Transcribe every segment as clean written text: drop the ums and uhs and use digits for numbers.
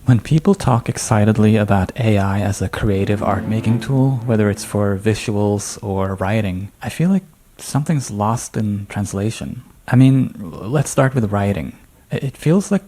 When people talk excitedly about AI as a creative art-making tool, whether it's for visuals or writing, I feel like something's lost in translation. I mean, let's start with writing. It feels like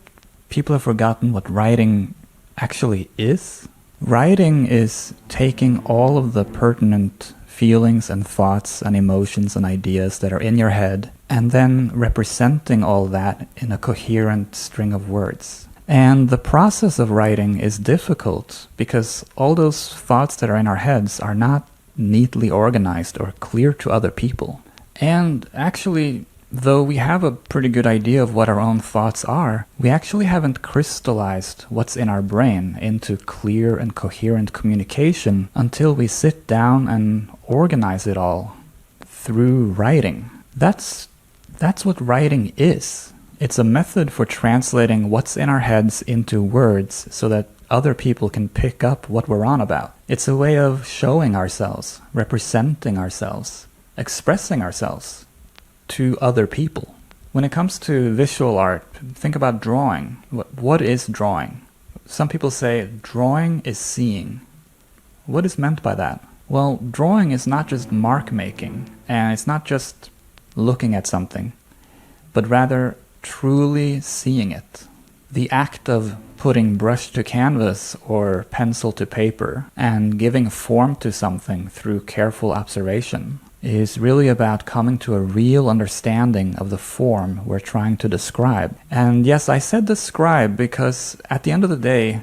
people have forgotten what writing actually is. Writing is taking all of the pertinent feelings and thoughts and emotions and ideas that are in your head and then representing all that in a coherent string of words. And the process of writing is difficult because all those thoughts that are in our heads are not neatly organized or clear to other people. And actually, though we have a pretty good idea of what our own thoughts are, we actually haven't crystallized what's in our brain into clear and coherent communication until we sit down and organize it all through writing. That's what writing is. It's a method for translating what's in our heads into words so that other people can pick up what we're on about. It's a way of showing ourselves, representing ourselves, expressing ourselves to other people. When it comes to visual art, think about drawing. What is drawing? Some people say drawing is seeing. What is meant by that? Well, drawing is not just mark making, and it's not just looking at something, but rather truly seeing it. The act of putting brush to canvas or pencil to paper and giving form to something through careful observation is really about coming to a real understanding of the form we're trying to describe. And yes, I said describe because at the end of the day,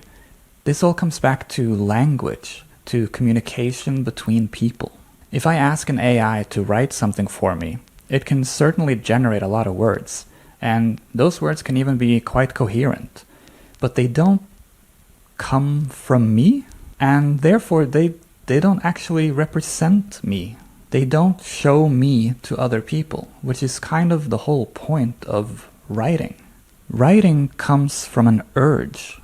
this all comes back to language, to communication between people. If I ask an AI to write something for me, it can certainly generate a lot of words. And those words can even be quite coherent, but they don't come from me, and therefore they don't actually represent me. They don't show me to other people, which is kind of the whole point of writing. Writing comes from an urge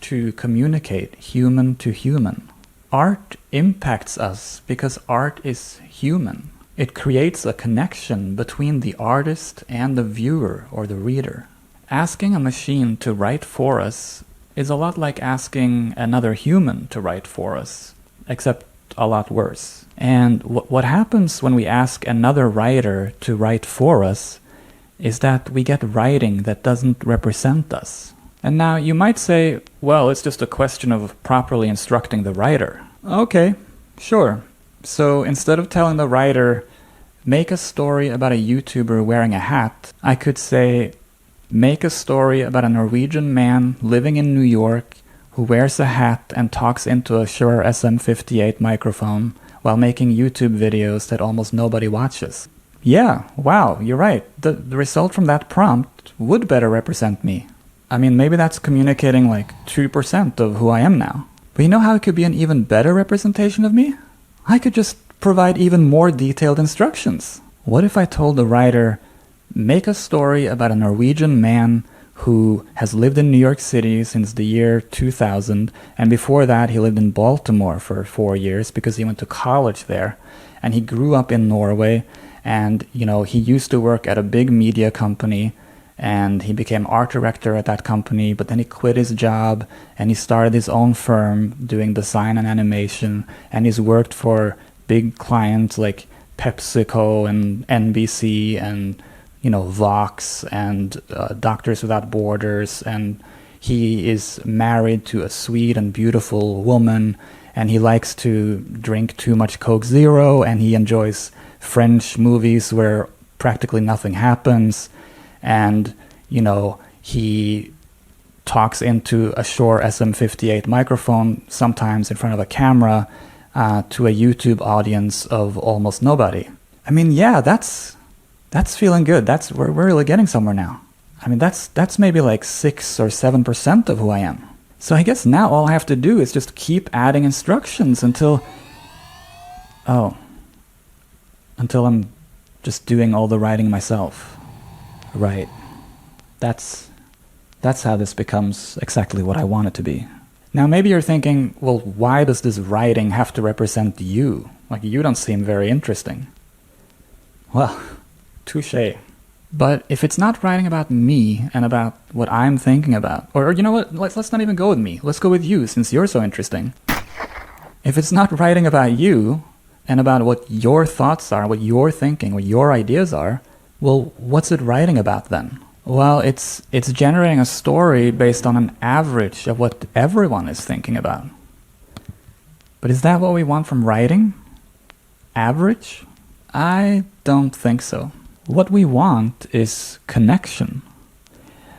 to communicate human to human. Art impacts us because art is human. It creates a connection between the artist and the viewer or the reader. Asking a machine to write for us is a lot like asking another human to write for us, except a lot worse. And what happens when we ask another writer to write for us is that we get writing that doesn't represent us. And now you might say, well, it's just a question of properly instructing the writer. Okay, sure. So instead of telling the writer, make a story about a YouTuber wearing a hat, I could say, make a story about a Norwegian man living in New York who wears a hat and talks into a Shure SM58 microphone while making YouTube videos that almost nobody watches. Yeah, wow, you're right. The result from that prompt would better represent me. I mean, maybe that's communicating like 2% of who I am now. But you know how it could be an even better representation of me? I could just provide even more detailed instructions. What if I told the writer, make a story about a Norwegian man who has lived in New York City since the year 2000, and before that he lived in Baltimore for 4 years because he went to college there, and he grew up in Norway, and he used to work at a big media company, and he became art director at that company, but then he quit his job and he started his own firm doing design and animation, and he's worked for big clients like PepsiCo and NBC and Vox and Doctors Without Borders, and he is married to a sweet and beautiful woman, and he likes to drink too much Coke Zero, and he enjoys French movies where practically nothing happens, and he talks into a Shure SM58 microphone, sometimes in front of a camera, to a YouTube audience of almost nobody. I mean, yeah, that's feeling good. We're really getting somewhere now. I mean, that's maybe like 6 or 7% of who I am. So I guess now all I have to do is just keep adding instructions until I'm just doing all the writing myself. Right. That's how this becomes exactly what I want it to be. Now maybe you're thinking, well, why does this writing have to represent you? Like, you don't seem very interesting. Well, touché. But if it's not writing about me and about what I'm thinking about, or you know what, let's not even go with me. Let's go with you, since you're so interesting. If it's not writing about you and about what your thoughts are, what you're thinking, what your ideas are, well, what's it writing about then? Well, it's generating a story based on an average of what everyone is thinking about. But is that what we want from writing? Average? I don't think so. What we want is connection.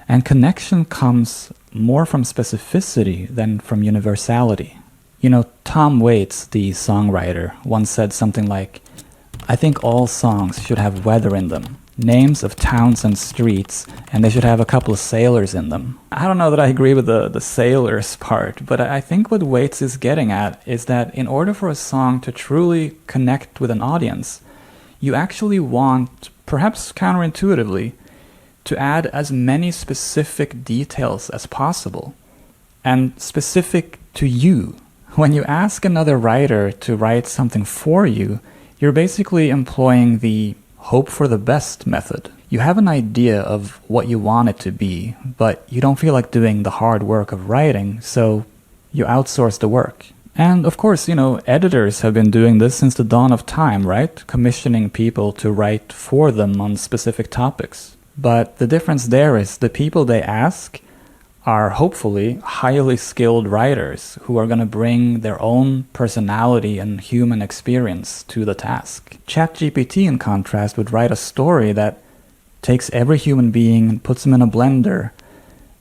And connection comes more from specificity than from universality. You know, Tom Waits, the songwriter, once said something like, "I think all songs should have weather in them, names of towns and streets, and they should have a couple of sailors in them." I don't know that I agree with the sailors part, but I think what Waits is getting at is that in order for a song to truly connect with an audience, you actually want, perhaps counterintuitively, to add as many specific details as possible, and specific to you. When you ask another writer to write something for you, you're basically employing the hope for the best method. You have an idea of what you want it to be, but you don't feel like doing the hard work of writing, so you outsource the work. And of course, you know, editors have been doing this since the dawn of time, right? Commissioning people to write for them on specific topics. But the difference there is the people they ask are hopefully highly skilled writers who are going to bring their own personality and human experience to the task. ChatGPT, in contrast, would write a story that takes every human being and puts them in a blender,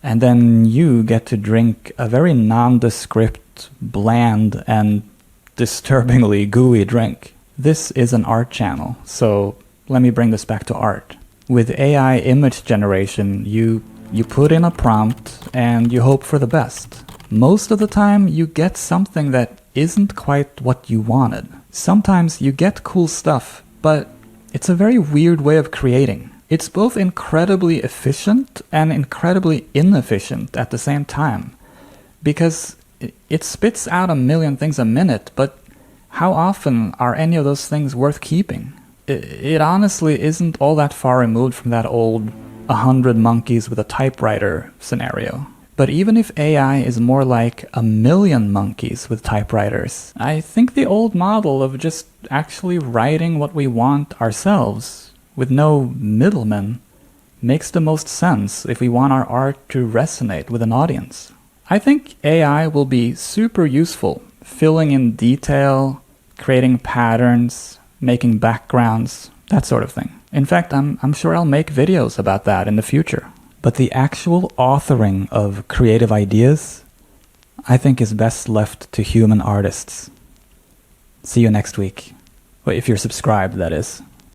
and then you get to drink a very nondescript, bland, and disturbingly gooey drink. This is an art channel, so let me bring this back to art. With AI image generation, you put in a prompt and you hope for the best. Most of the time, you get something that isn't quite what you wanted. Sometimes you get cool stuff, but it's a very weird way of creating. It's both incredibly efficient and incredibly inefficient at the same time, because it spits out a million things a minute, but how often are any of those things worth keeping? It honestly isn't all that far removed from that old 100 monkeys with a typewriter scenario. But even if AI is more like 1,000,000 monkeys with typewriters, I think the old model of just actually writing what we want ourselves, with no middlemen, makes the most sense if we want our art to resonate with an audience. I think AI will be super useful, filling in detail, creating patterns, making backgrounds, that sort of thing. In fact, I'm sure I'll make videos about that in the future. But the actual authoring of creative ideas, I think, is best left to human artists. See you next week. Well, if you're subscribed, that is.